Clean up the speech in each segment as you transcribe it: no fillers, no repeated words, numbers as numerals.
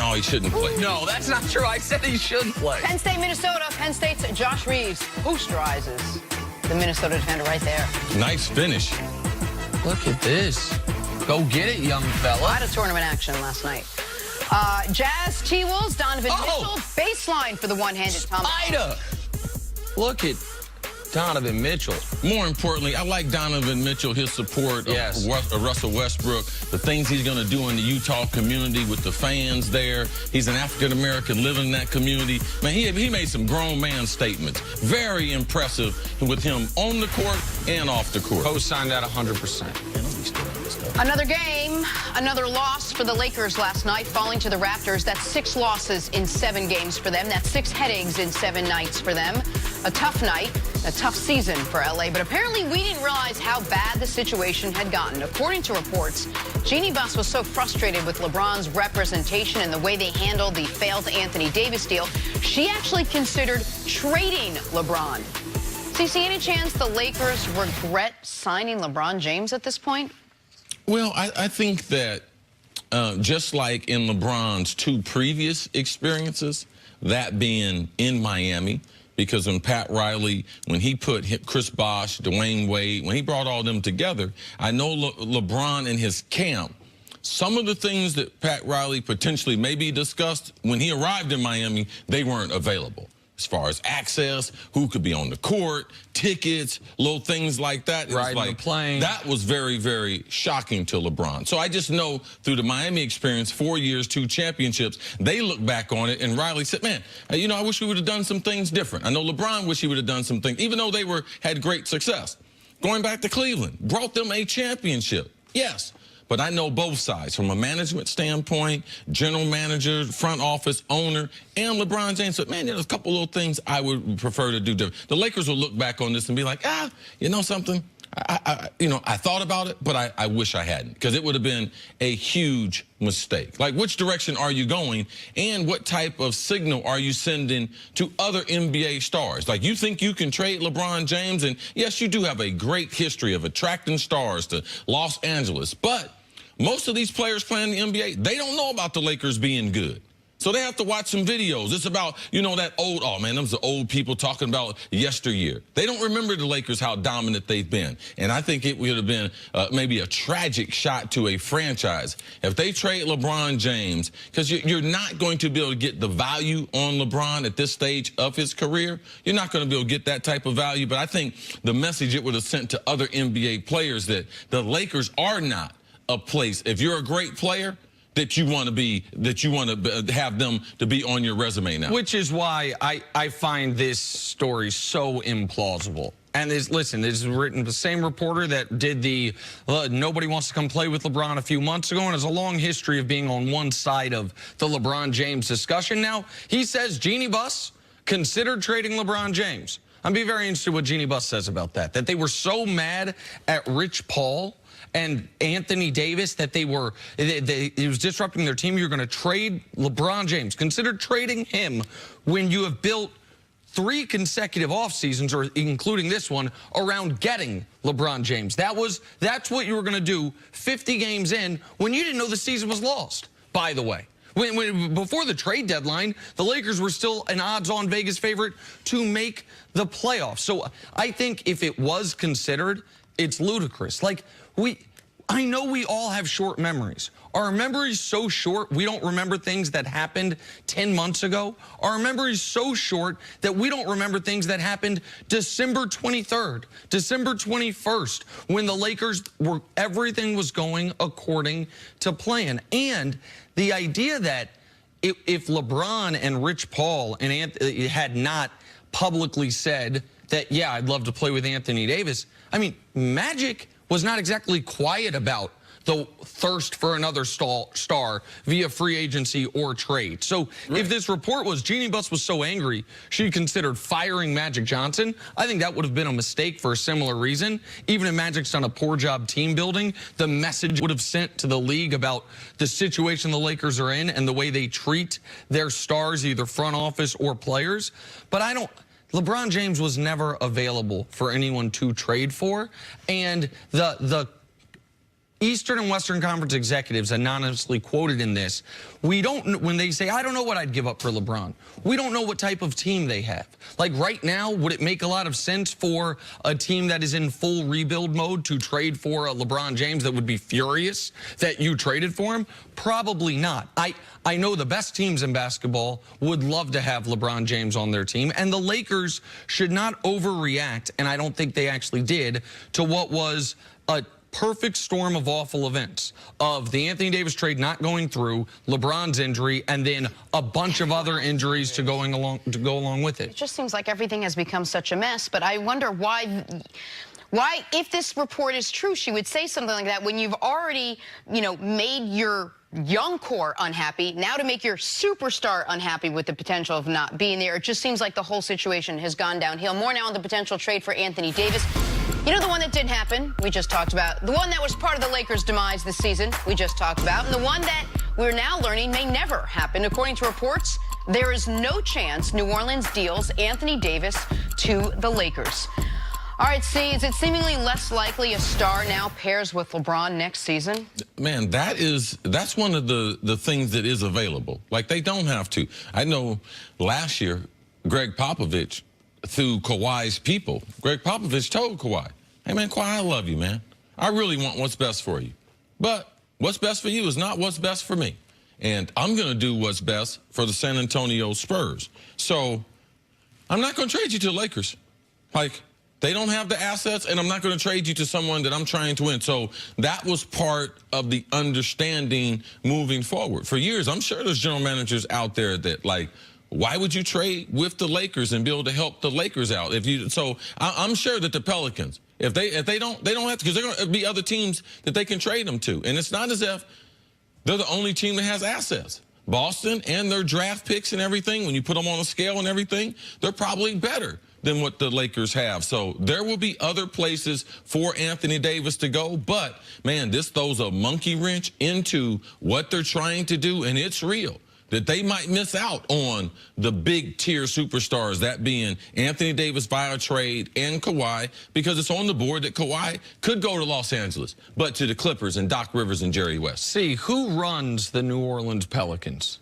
No, he shouldn't play. No, that's not true. I said he shouldn't play. Penn State, Minnesota. Penn State's Josh Reeves posterizes the Minnesota defender right there. Nice finish. Look at this. Go get it, young fella. A lot of tournament action last night. Jazz, T-Wolves, Donovan Mitchell, baseline for the one-handed Spider. Look at Donovan Mitchell. More importantly, I like Donovan Mitchell, his support of Russell Westbrook, the things he's going to do in the Utah community with the fans there. He's an African-American living in that community. Man, he made some grown man statements. Very impressive with him on the court and off the court. Co-signed that 100%. Another game, another loss for the Lakers last night, falling to the Raptors. That's 6 losses in 7 games for them. That's 6 headings in 7 nights for them. A tough night, a tough season for LA, but apparently we didn't realize how bad the situation had gotten. According to reports, Jeanie Buss was so frustrated with LeBron's representation and the way they handled the failed Anthony Davis deal, she actually considered trading LeBron. So you see any chance the Lakers regret signing LeBron James at this point? Well, I think that just like in LeBron's 2 previous experiences, that being in Miami, because when Pat Riley, when he put Chris Bosh, Dwayne Wade, when he brought all them together, I know LeBron and his camp, some of the things that Pat Riley potentially maybe discussed when he arrived in Miami, they weren't available. As far as access, who could be on the court, tickets, little things like that. Riding the plane. That was very, very shocking to LeBron. So I just know through the Miami experience, 4 years, 2 championships, they look back on it, and Riley said, man, you know, I wish we would have done some things different. I know LeBron wished he would have done some things, even though they had great success. Going back to Cleveland, brought them a championship. Yes. But I know both sides, from a management standpoint, general manager, front office, owner, and LeBron James said, man, there's a couple little things I would prefer to do different. The Lakers will look back on this and be like, you know something? I thought about it, but I wish I hadn't, because it would have been a huge mistake. Like, which direction are you going, and what type of signal are you sending to other NBA stars? Like, you think you can trade LeBron James, and yes, you do have a great history of attracting stars to Los Angeles, but most of these players playing in the NBA, they don't know about the Lakers being good. So they have to watch some videos. It's about, you know, that old, oh, man, those are old people talking about yesteryear. They don't remember the Lakers, how dominant they've been. And I think it would have been maybe a tragic shot to a franchise if they trade LeBron James, because you're not going to be able to get the value on LeBron at this stage of his career. You're not going to be able to get that type of value. But I think the message it would have sent to other NBA players that the Lakers are not a place, if you're a great player, that you want to have them to be on your resume now. Which is why I find this story so implausible. And listen, this is written the same reporter that did the nobody wants to come play with LeBron a few months ago, and has a long history of being on one side of the LeBron James discussion. Now, he says Jeanie Buss considered trading LeBron James. I'd be very interested what Jeanie Buss says about that they were so mad at Rich Paul and Anthony Davis that he was disrupting their team. You're going to trade LeBron James. Consider trading him when you have built 3 consecutive off seasons, or including this one, around getting LeBron James. That's what you were going to do 50 games in when you didn't know the season was lost, by the way. Before the trade deadline, the Lakers were still an odds-on Vegas favorite to make the playoffs. So I think if it was considered, it's ludicrous. Like, I know we all have short memories. Our memory's so short, we don't remember things that happened 10 months ago. Our memory's so short that we don't remember things that happened December 23rd, December 21st, when the Lakers everything was going according to plan. And the idea that if LeBron and Rich Paul and Anthony had not publicly said that, yeah, I'd love to play with Anthony Davis, I mean, Magic was not exactly quiet about the thirst for another star via free agency or trade. So if this report was Jeanie Buss was so angry she considered firing Magic Johnson, I think that would have been a mistake for a similar reason. Even if Magic's done a poor job team building, the message would have sent to the league about the situation the Lakers are in and the way they treat their stars, either front office or players. But LeBron James was never available for anyone to trade for, and the Eastern and Western Conference executives anonymously quoted in this, we don't, when they say, I don't know what I'd give up for LeBron, we don't know what type of team they have. Like right now, would it make a lot of sense for a team that is in full rebuild mode to trade for a LeBron James that would be furious that you traded for him? Probably not. I know the best teams in basketball would love to have LeBron James on their team, and the Lakers should not overreact, and I don't think they actually did, to what was a perfect storm of awful events of the Anthony Davis trade not going through, LeBron's injury, and then a bunch of other injuries to go along with it. It just seems like everything has become such a mess, but I wonder why, if this report is true, she would say something like that when you've already, made your young core unhappy. Now to make your superstar unhappy with the potential of not being there, it just seems like the whole situation has gone downhill. More now on the potential trade for Anthony Davis. You know, the one that didn't happen, we just talked about. The one that was part of the Lakers' demise this season, we just talked about. And the one that we're now learning may never happen. According to reports, there is no chance New Orleans deals Anthony Davis to the Lakers. All right, see, is it seemingly less likely a star now pairs with LeBron next season? Man, that's one of the things that is available. Like, they don't have to. I know last year, Greg Popovich, through Kawhi's people, Greg Popovich told Kawhi, hey, man, Kawhi, I love you, man. I really want what's best for you. But what's best for you is not what's best for me. And I'm going to do what's best for the San Antonio Spurs. So I'm not going to trade you to the Lakers. Like, they don't have the assets, and I'm not going to trade you to someone that I'm trying to win. So that was part of the understanding moving forward. For years, I'm sure there's general managers out there that, like, why would you trade with the Lakers and be able to help the Lakers out? So I'm sure that the Pelicans, if they don't have to, because there are going to be other teams that they can trade them to. And it's not as if they're the only team that has assets. Boston and their draft picks and everything, when you put them on a scale and everything, they're probably better than what the Lakers have. So there will be other places for Anthony Davis to go. But, man, this throws a monkey wrench into what they're trying to do, and it's real. That they might miss out on the big tier superstars, that being Anthony Davis via trade and Kawhi, because it's on the board that Kawhi could go to Los Angeles, but to the Clippers and Doc Rivers and Jerry West. See, who runs the New Orleans Pelicans?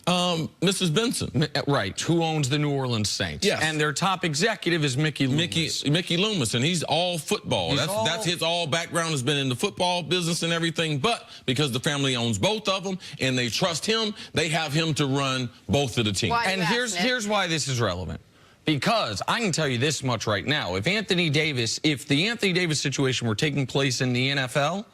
Mrs. Benson. Right, who owns the New Orleans Saints. Yes. And their top executive is Mickey Loomis. Mickey Loomis, and he's all football. That's his all background, has been in the football business and everything, but because the family owns both of them and they trust him, they have him to run both of the teams. And here's why this is relevant. Because I can tell you this much right now. If the Anthony Davis situation were taking place in the NFL,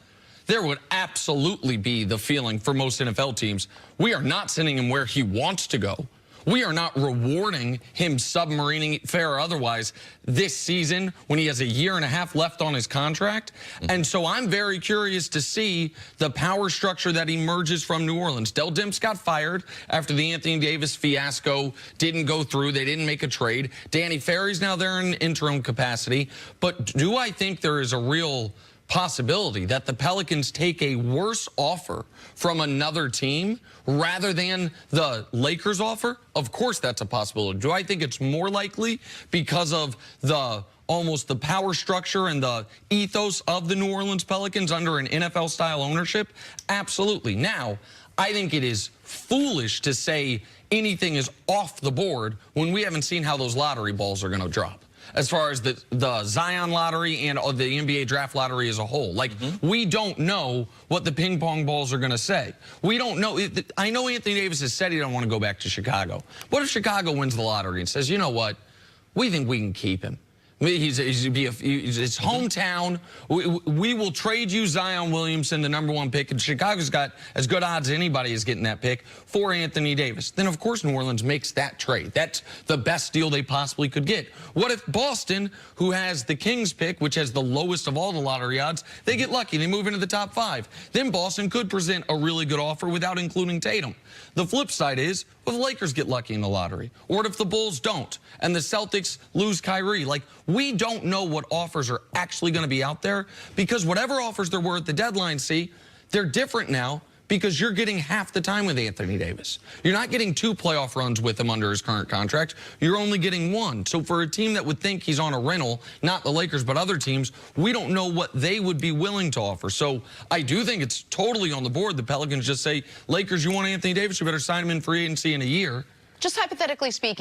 there would absolutely be the feeling for most NFL teams, we are not sending him where he wants to go. We are not rewarding him submarining, fair or otherwise, this season when he has a year and a half left on his contract. And so I'm very curious to see the power structure that emerges from New Orleans. Dell Demps got fired after the Anthony Davis fiasco didn't go through. They didn't make a trade. Danny Ferry's now there in interim capacity. But do I think there is a real possibility that the Pelicans take a worse offer from another team rather than the Lakers offer? Of course that's a possibility. Do I think it's more likely because of almost the power structure and the ethos of the New Orleans Pelicans under an NFL-style ownership? Absolutely. Now, I think it is foolish to say anything is off the board when we haven't seen how those lottery balls are going to drop. As far as the Zion lottery and the NBA draft lottery as a whole. Like, we don't know what the ping pong balls are going to say. We don't know. I know Anthony Davis has said he don't want to go back to Chicago. What if Chicago wins the lottery and says, you know what, we think we can keep him? He's his hometown. We will trade you Zion Williamson, the #1 pick, and Chicago's got as good odds as anybody is getting that pick for Anthony Davis. Then, of course, New Orleans makes that trade. That's the best deal they possibly could get. What if Boston, who has the Kings pick, which has the lowest of all the lottery odds, they get lucky, they move into the top 5. Then Boston could present a really good offer without including Tatum. The flip side is, if the Lakers get lucky in the lottery, or if the Bulls don't, and the Celtics lose Kyrie, like, we don't know what offers are actually going to be out there, because whatever offers there were at the deadline, they're different now because you're getting half the time with Anthony Davis. You're not getting 2 playoff runs with him under his current contract. You're only getting 1. So for a team that would think he's on a rental, not the Lakers, but other teams, we don't know what they would be willing to offer. So I do think it's totally on the board. The Pelicans just say, Lakers, you want Anthony Davis, you better sign him in free agency in a year. Just hypothetically speaking.